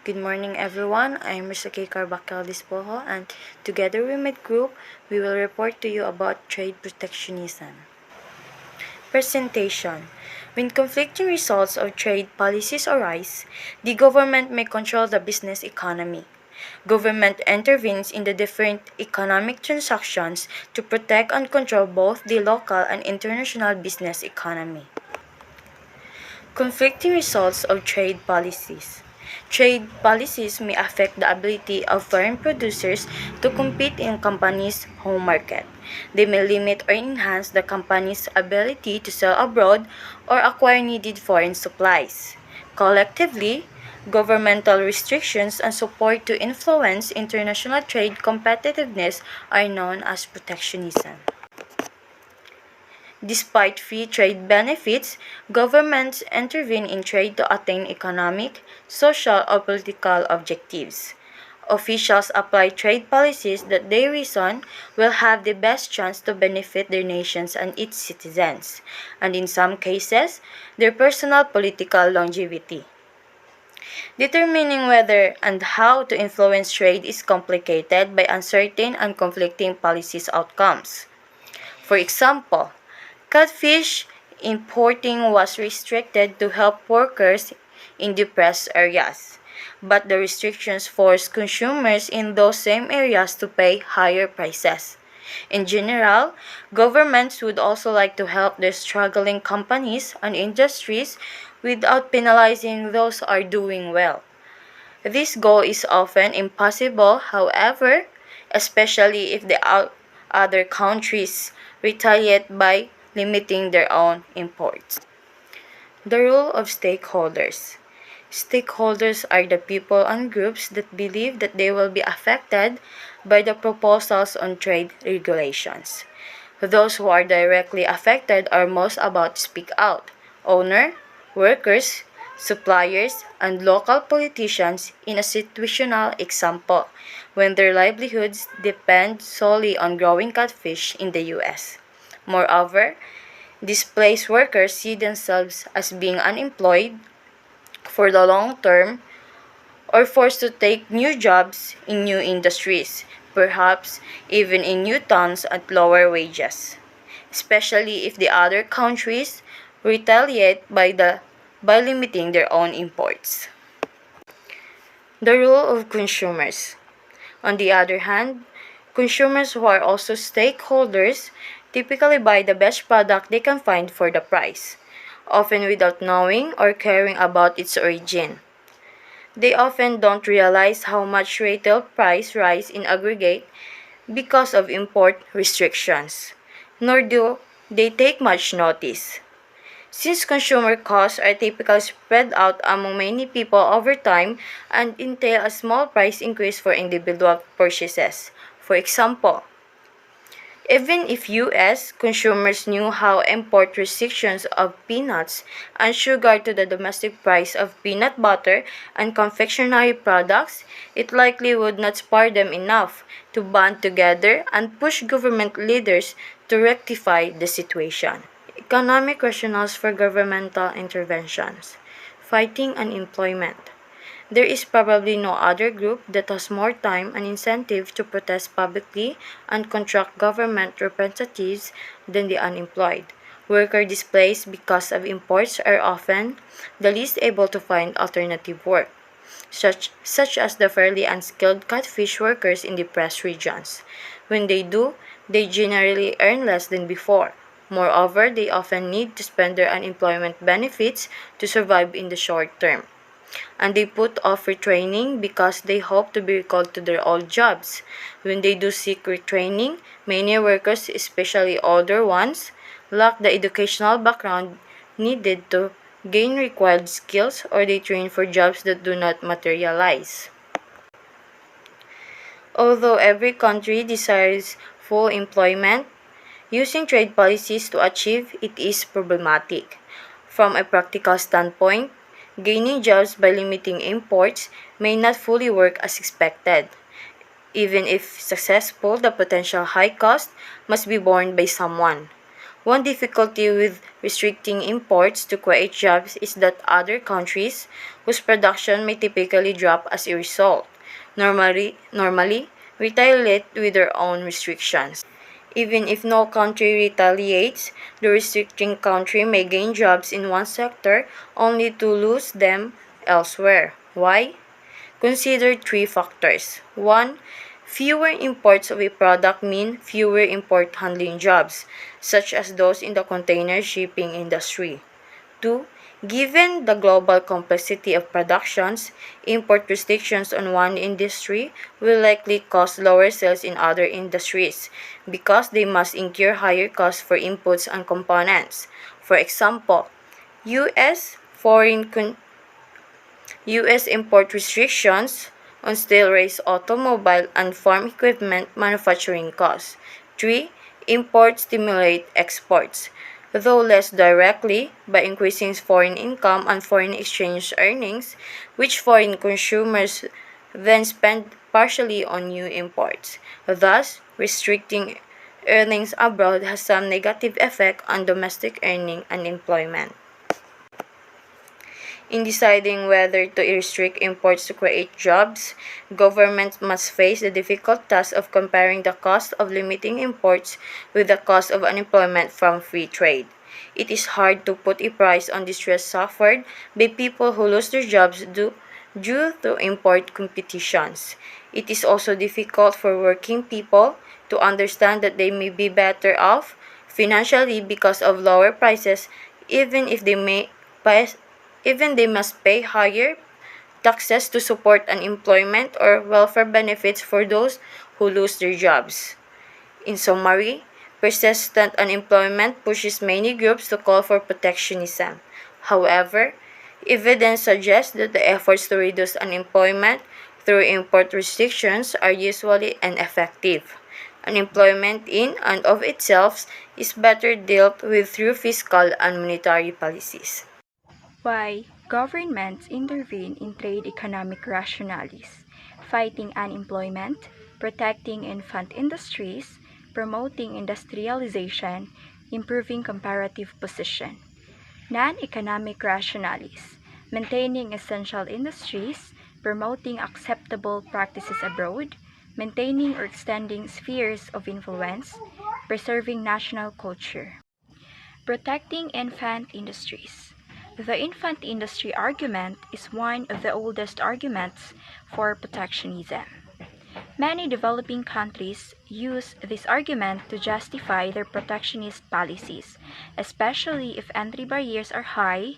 Good morning, everyone. I'm Risake Carbacal Dispojo, and together with my group, we will report to you about trade protectionism. Presentation. When conflicting results of trade policies arise, the government may control the business economy. Government intervenes in the different economic transactions to protect and control both the local and international business economy. Conflicting results of trade policies. Trade policies may affect the ability of foreign producers to compete in companies' home market. They may limit or enhance the company's ability to sell abroad or acquire needed foreign supplies. Collectively, governmental restrictions and support to influence international trade competitiveness are known as protectionism. Despite free trade benefits, governments intervene in trade to attain economic, social, or political objectives. Officials apply trade policies that they reason will have the best chance to benefit their nations and its citizens, and in some cases, their personal political longevity. Determining whether and how to influence trade is complicated by uncertain and conflicting policies outcomes. For example, catfish importing was restricted to help workers in depressed areas, but the restrictions forced consumers in those same areas to pay higher prices. In general, governments would also like to help their struggling companies and industries without penalizing those who are doing well. This goal is often impossible, however, especially if the other countries retaliate by limiting their own imports. The role of stakeholders. Stakeholders are the people and groups that believe that they will be affected by the proposals on trade regulations. Those who are directly affected are most about to speak out. Owner, workers, suppliers, and local politicians in a situational example when their livelihoods depend solely on growing catfish in the US. Moreover, displaced workers see themselves as being unemployed for the long term or forced to take new jobs in new industries, perhaps even in new towns at lower wages, especially if the other countries retaliate by limiting their own imports. The role of consumers. On the other hand, consumers who are also stakeholders typically buy the best product they can find for the price, often without knowing or caring about its origin. They often don't realize how much retail price rise in aggregate because of import restrictions, nor do they take much notice. Since consumer costs are typically spread out among many people over time and entail a small price increase for individual purchases. For example, even if US consumers knew how import restrictions of peanuts and sugar to the domestic price of peanut butter and confectionery products, it likely would not spur them enough to band together and push government leaders to rectify the situation. Economic rationales for governmental interventions. Fighting unemployment. There is probably no other group that has more time and incentive to protest publicly and contract government representatives than the unemployed. Workers displaced because of imports are often the least able to find alternative work, such as the fairly unskilled catfish workers in depressed regions. When they do, they generally earn less than before. Moreover, they often need to spend their unemployment benefits to survive in the short term, and they put off retraining because they hope to be recalled to their old jobs. When they do seek retraining, many workers, especially older ones, lack the educational background needed to gain required skills, or they train for jobs that do not materialize. Although every country desires full employment, using trade policies to achieve it is problematic. From a practical standpoint, gaining jobs by limiting imports may not fully work as expected. Even if successful, the potential high cost must be borne by someone. One difficulty with restricting imports to create jobs is that other countries, whose production may typically drop as a result, normally retaliate with their own restrictions. Even if no country retaliates, the restricting country may gain jobs in one sector only to lose them elsewhere. Why? Consider three factors. 1. Fewer imports of a product mean fewer import handling jobs, such as those in the container shipping industry. 2. Given the global complexity of productions, import restrictions on one industry will likely cause lower sales in other industries because they must incur higher costs for inputs and components. For example, US foreign U.S. import restrictions on steel raise automobile and farm equipment manufacturing costs. 3. Imports stimulate exports, though less directly, by increasing foreign income and foreign exchange earnings, which foreign consumers then spend partially on new imports. Thus, restricting earnings abroad has some negative effect on domestic earning and employment. In deciding whether to restrict imports to create jobs, governments must face the difficult task of comparing the cost of limiting imports with the cost of unemployment from free trade. It is hard to put a price on the stress suffered by people who lose their jobs due to import competitions. It is also difficult for working people to understand that they may be better off financially because of lower prices, even if they may pass even they must pay higher taxes to support unemployment or welfare benefits for those who lose their jobs. In summary, persistent unemployment pushes many groups to call for protectionism. However, evidence suggests that the efforts to reduce unemployment through import restrictions are usually ineffective. Unemployment in and of itself is better dealt with through fiscal and monetary policies. Why governments intervene in trade economic rationales, fighting unemployment, protecting infant industries, promoting industrialization, improving comparative position. Non-economic rationales, maintaining essential industries, promoting acceptable practices abroad, maintaining or extending spheres of influence, preserving national culture. Protecting infant industries. The infant industry argument is one of the oldest arguments for protectionism. Many developing countries use this argument to justify their protectionist policies, especially if entry barriers are high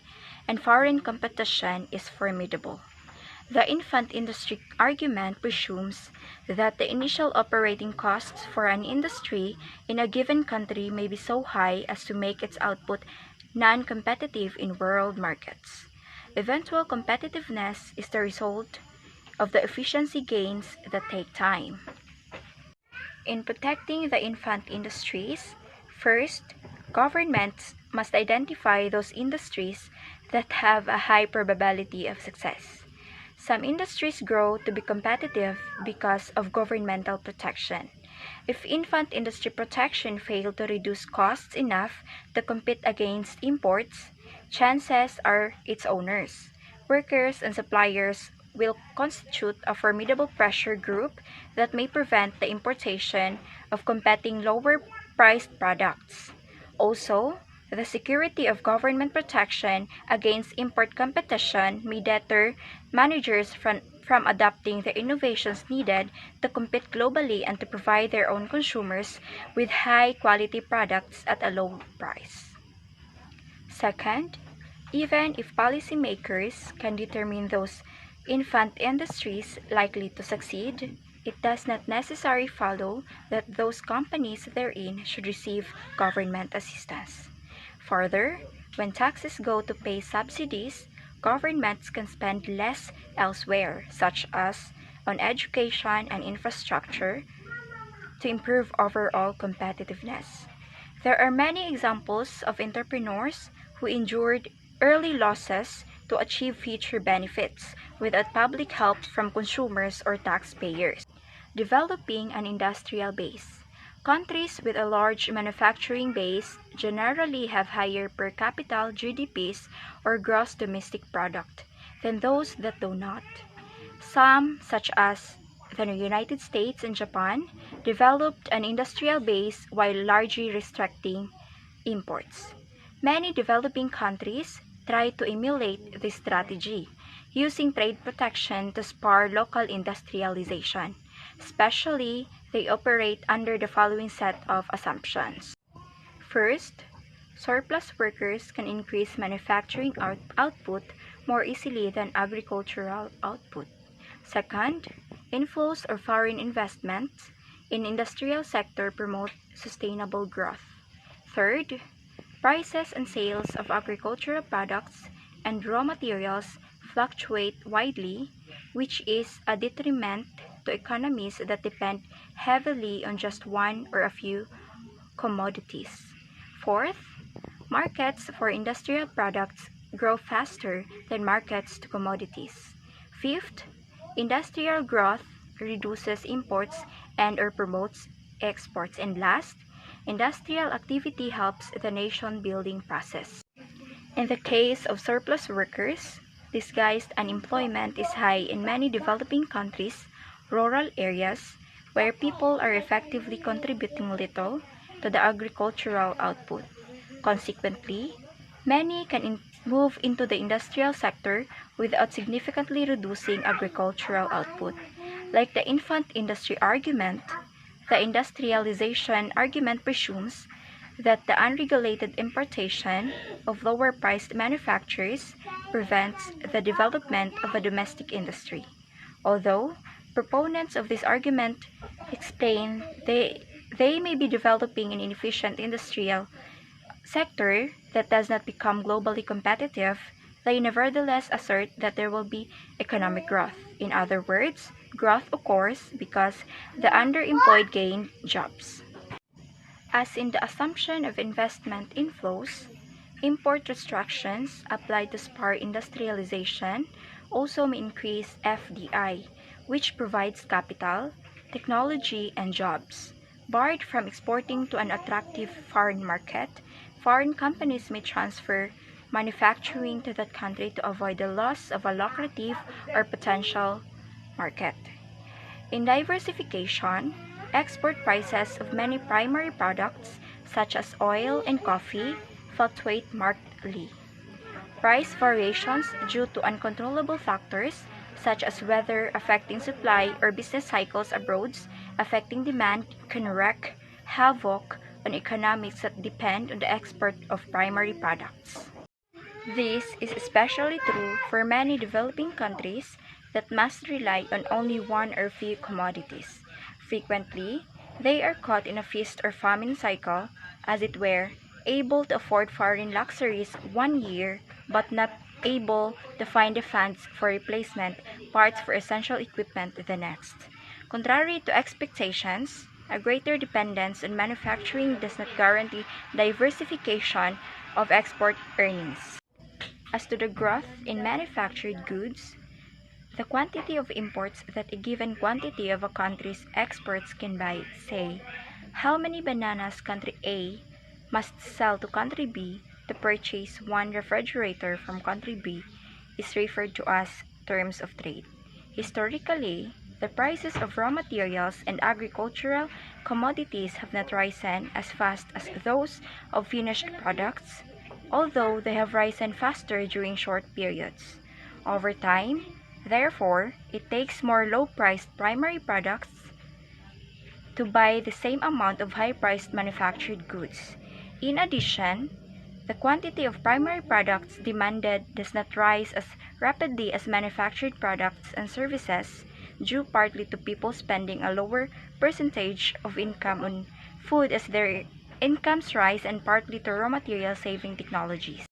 and foreign competition is formidable. The infant industry argument presumes that the initial operating costs for an industry in a given country may be so high as to make its output non-competitive in world markets. Eventual competitiveness is the result of the efficiency gains that take time. In protecting the infant industries, first, governments must identify those industries that have a high probability of success. Some industries grow to be competitive because of governmental protection. If infant industry protection failed to reduce costs enough to compete against imports, chances are its owners, workers, and suppliers will constitute a formidable pressure group that may prevent the importation of competing lower-priced products. Also, the security of government protection against import competition may deter managers from adopting the innovations needed to compete globally and to provide their own consumers with high-quality products at a low price. Second, even if policymakers can determine those infant industries likely to succeed, it does not necessarily follow that those companies therein should receive government assistance. Further, when taxes go to pay subsidies, governments can spend less elsewhere, such as on education and infrastructure, to improve overall competitiveness. There are many examples of entrepreneurs who endured early losses to achieve future benefits without public help from consumers or taxpayers. Developing an industrial base. Countries with a large manufacturing base generally have higher per capita GDPs or gross domestic product than those that do not. Some, such as the United States and Japan, developed an industrial base while largely restricting imports. Many developing countries try to emulate this strategy, using trade protection to spur local industrialization. Especially, they operate under the following set of assumptions. First, surplus workers can increase manufacturing output more easily than agricultural output. Second, inflows of foreign investments in industrial sector promote sustainable growth. Third, prices and sales of agricultural products and raw materials fluctuate widely, which is a detriment to economies that depend heavily on just one or a few commodities. Fourth, markets for industrial products grow faster than markets to commodities. Fifth, industrial growth reduces imports and/or promotes exports. And last, industrial activity helps the nation-building process. In the case of surplus workers, disguised unemployment is high in many developing countries, rural areas, where people are effectively contributing little to the agricultural output. Consequently, many can move into the industrial sector without significantly reducing agricultural output. Like the infant industry argument, the industrialization argument presumes that the unregulated importation of lower-priced manufacturers prevents the development of a domestic industry. Although proponents of this argument explain they may be developing an inefficient industrial sector that does not become globally competitive, they nevertheless assert that there will be economic growth. In other words, growth occurs because the underemployed gain jobs. As in the assumption of investment inflows, import restrictions applied to spur industrialization also may increase FDI, which provides capital, technology, and jobs. Barred from exporting to an attractive foreign market, foreign companies may transfer manufacturing to that country to avoid the loss of a lucrative or potential market. In diversification, export prices of many primary products, such as oil and coffee, fluctuate markedly. Price variations due to uncontrollable factors, such as weather affecting supply or business cycles abroad affecting demand, can wreak havoc on economics that depend on the export of primary products. This is especially true for many developing countries that must rely on only one or few commodities. Frequently, they are caught in a feast or famine cycle, as it were, able to afford foreign luxuries one year, but not able to find the funds for replacement parts for essential equipment the next. Contrary to expectations, a greater dependence on manufacturing does not guarantee diversification of export earnings. As to the growth in manufactured goods, the quantity of imports that a given quantity of a country's exports can buy, say, how many bananas country A must sell to country B to purchase one refrigerator from country B, is referred to as terms of trade. Historically, the prices of raw materials and agricultural commodities have not risen as fast as those of finished products, although they have risen faster during short periods. Over time, therefore, it takes more low-priced primary products to buy the same amount of high-priced manufactured goods. In addition, the quantity of primary products demanded does not rise as rapidly as manufactured products and services, due partly to people spending a lower percentage of income on food as their incomes rise and partly to raw material saving technologies.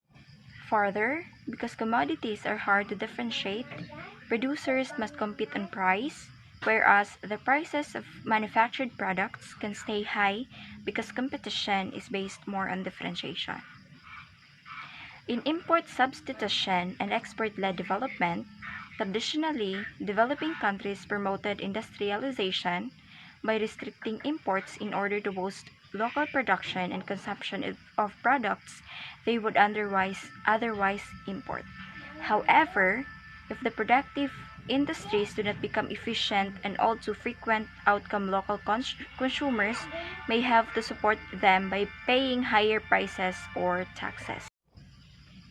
Further, because commodities are hard to differentiate, producers must compete on price, whereas the prices of manufactured products can stay high because competition is based more on differentiation. In import substitution and export-led development, traditionally, developing countries promoted industrialization by restricting imports in order to boost local production and consumption of products they would otherwise import. However, if the productive industries do not become efficient and all too frequent outcome local consumers may have to support them by paying higher prices or taxes.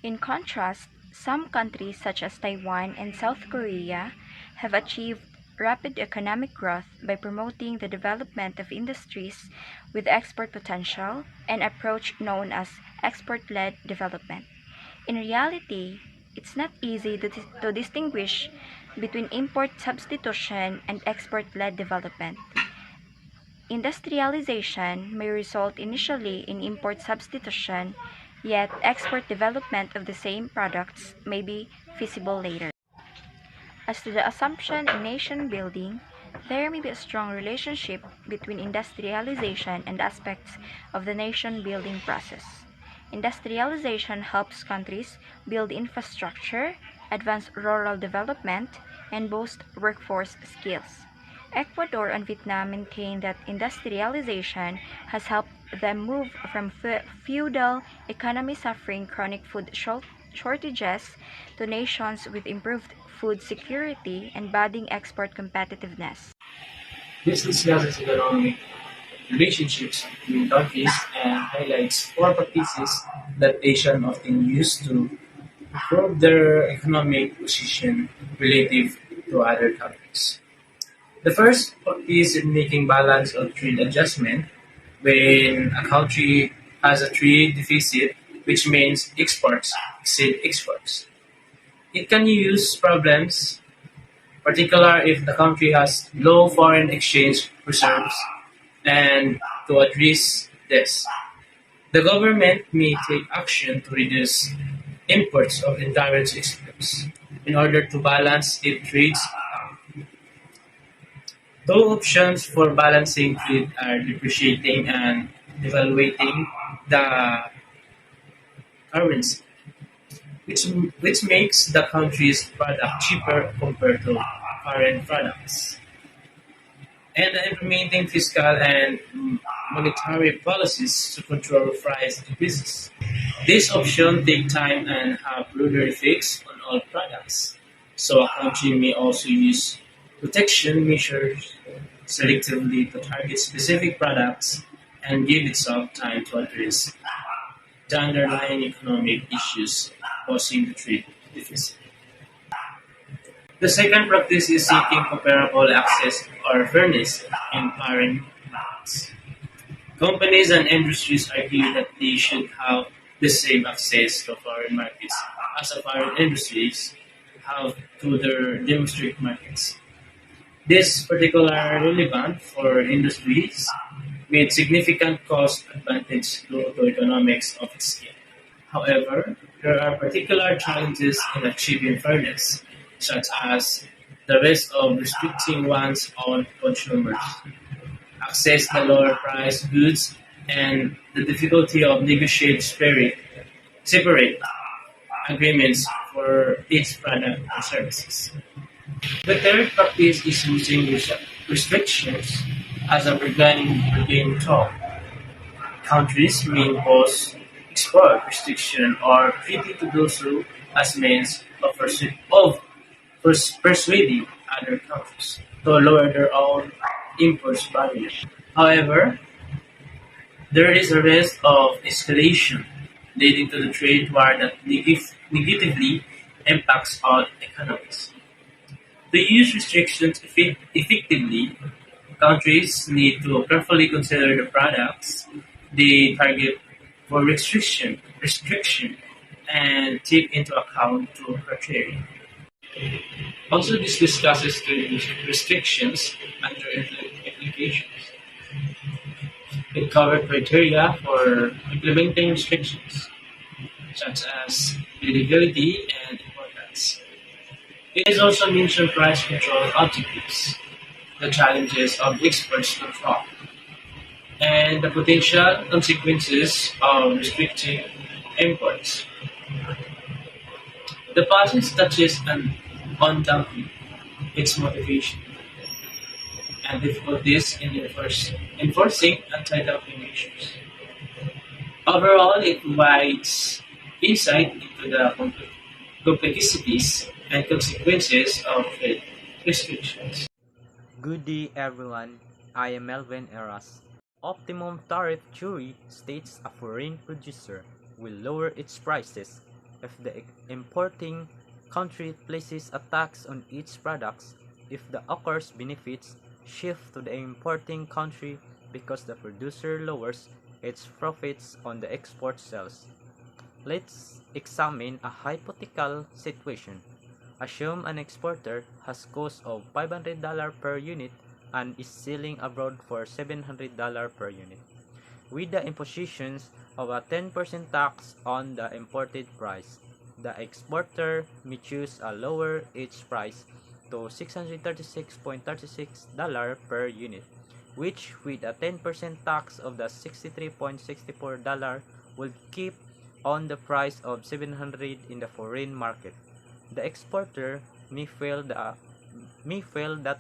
In contrast, some countries such as Taiwan and South Korea have achieved rapid economic growth by promoting the development of industries with export potential, an approach known as export-led development. In reality, it's not easy to distinguish between import substitution and export-led development. Industrialization may result initially in import substitution, yet export development of the same products may be feasible later. As to the assumption in nation building, there may be a strong relationship between industrialization and aspects of the nation building process. Industrialization helps countries build infrastructure, advance rural development, and boost workforce skills. Ecuador and Vietnam maintain that industrialization has helped them move from feudal economy suffering chronic food shortages to nations with improved food security and budding export competitiveness. This discusses economic relationships between countries and highlights four practices that Asians often use to improve their economic position relative to other countries. The first is in making balance of trade adjustment when a country has a trade deficit, which means exports exceed exports. It can use problems, particularly if the country has low foreign exchange reserves, and to address this. The government may take action to reduce imports of indirect exports in order to balance its trade. Two options for balancing trade are depreciating and devaluating the currency, which, which makes the country's product cheaper compared to foreign products, and implementing fiscal and monetary policies to control price increases. These options take time and have broader effects on all products, so a country may also use protection measures selectively to target specific products and give itself time to address the underlying economic issues causing the trade deficit. The second practice is seeking comparable access or fairness in foreign markets. Companies and industries argue that they should have the same access to foreign markets as the foreign industries have to their domestic markets. This is particularly relevant for industries with significant cost advantage due to economics of scale. However, there are particular challenges in achieving fairness, such as the risk of restricting one's own consumers, access to lower priced goods, and the difficulty of negotiating separate agreements for each product or services. The third practice is using restrictions as a bargaining tool. Countries may impose export restriction or treaty to do so as means of persuading other countries to lower their own imports barriers. However, there is a risk of escalation, leading to the trade war that negatively impacts all economies. To use restrictions effectively, countries need to carefully consider the products they target for restriction, and take into account two criteria. Also, this discusses trade restrictions under implications. It covers criteria for implementing restrictions, such as eligibility and importance. It is also mentioned price control objectives, the challenges of exports control, and the potential consequences of restricting imports. The passage touches on dumping, its motivation, and difficulties in enforcing anti-dumping measures. Overall, it provides insight into the complexities and consequences of trade restrictions. Good day everyone, I am Melvin Eras. Optimum tariff theory states a foreign producer will lower its prices if the importing country places a tax on its products if the occurs benefits shift to the importing country because the producer lowers its profits on the export sales. Let's examine a hypothetical situation. Assume an exporter has cost of $500 per unit and is selling abroad for $700 per unit. With the impositions of a 10% tax on the imported price, the exporter may choose a lower each price to $636.36 per unit, which with a 10% tax of the $63.64 will keep on the price of 700 in the foreign market. The exporter may feel that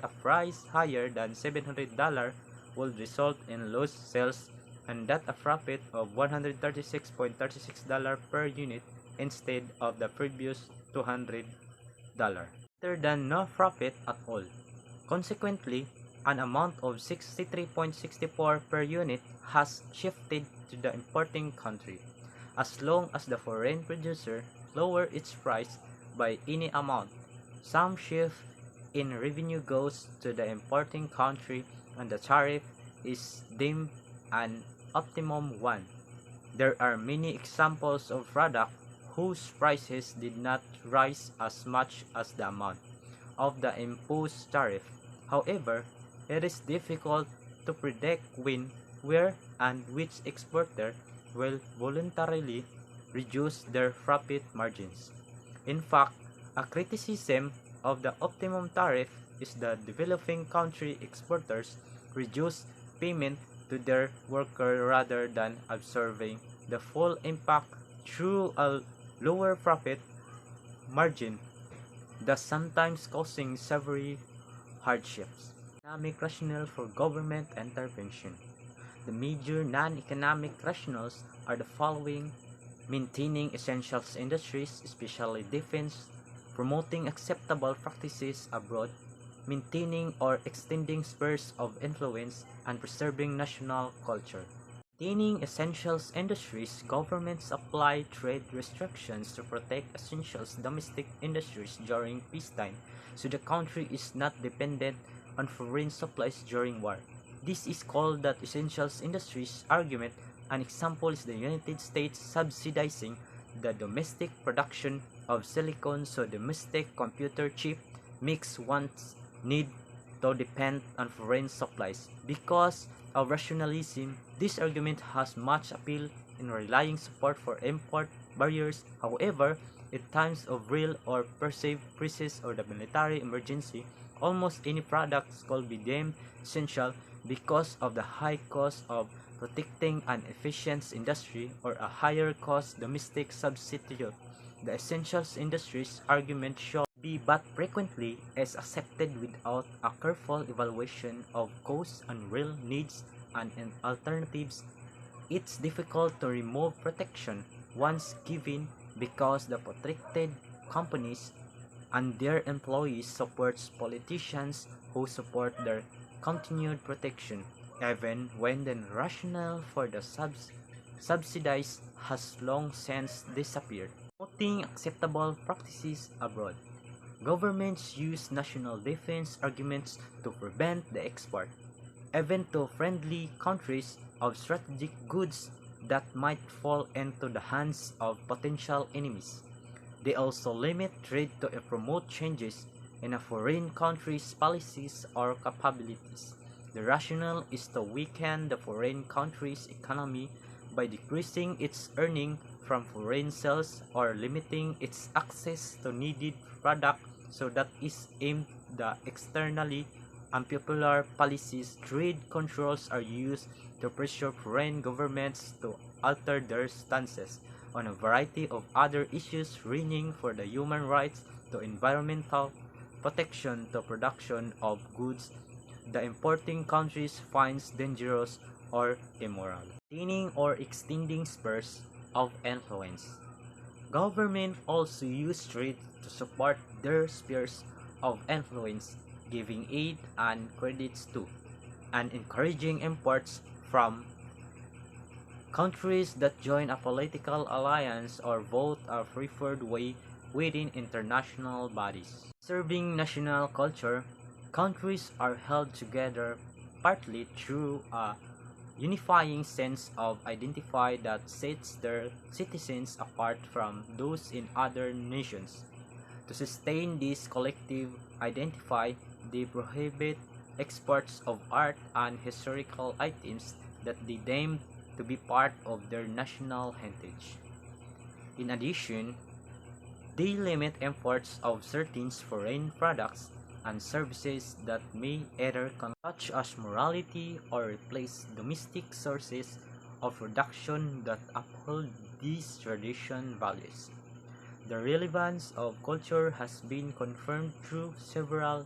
a price higher than $700 would result in lost sales and that a profit of $136.36 per unit instead of the previous $200, better than no profit at all. Consequently, an amount of 63.64 per unit has shifted to the importing country. As long as the foreign producer lower its price by any amount, some shift in revenue goes to the importing country and the tariff is deemed an optimum one. There are many examples of products whose prices did not rise as much as the amount of the imposed tariff. However, it is difficult to predict when, where, and which exporter will voluntarily reduce their profit margins. In fact, a criticism of the optimum tariff is that developing country exporters reduce payment to their worker rather than absorbing the full impact through a lower profit margin, thus sometimes causing severe hardships. Economic rationale for government intervention. The major non-economic rationales are the following: maintaining essential industries, especially defense, promoting acceptable practices abroad, maintaining or extending spheres of influence, and preserving national culture. Maintaining essential industries, governments apply trade restrictions to protect essential domestic industries during peacetime, so the country is not dependent on foreign supplies during war. This is called the essential industries argument. An example is the United States subsidizing the domestic production of silicon so domestic computer chip makes one's need to depend on foreign supplies. Because of rationalism, this argument has much appeal in relying support for import barriers. However, in times of real or perceived crisis or the military emergency, almost any products could be deemed essential because of the high cost of protecting an efficient industry or a higher cost domestic substitute. The essentials industries argument should be but frequently is accepted without a careful evaluation of costs and real needs and alternatives. It's difficult to remove protection once given because the protected companies and their employees supports politicians who support their continued protection, even when the rationale for the subsidies has long since disappeared. Promoting acceptable practices abroad. Governments use national defense arguments to prevent the export, even to friendly countries, of strategic goods that might fall into the hands of potential enemies. They also limit trade to promote changes in a foreign country's policies or capabilities. The rationale is to weaken the foreign country's economy by decreasing its earning from foreign sales or limiting its access to needed product so that is aimed the externally unpopular policies. Trade controls are used to pressure foreign governments to alter their stances on a variety of other issues ranging from the human rights to environmental protection to production of goods. the importing countries finds dangerous or immoral. Maintaining or extending spheres of influence. Government also use trade to support their spheres of influence, giving aid and credits to, and encouraging imports from countries that join a political alliance or vote a preferred way within international bodies. Serving national culture, countries are held together partly through a unifying sense of identity that sets their citizens apart from those in other nations. To sustain this collective identity, they prohibit exports of art and historical items that they deem to be part of their national heritage. In addition, they limit imports of certain foreign products and services that may either such as morality or replace domestic sources of production that uphold these tradition values. The relevance of culture has been confirmed through several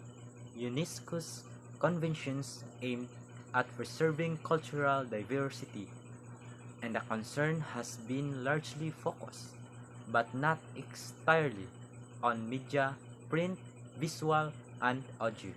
UNESCO's conventions aimed at preserving cultural diversity, and the concern has been largely focused, but not entirely, on media, print, visual, and audio.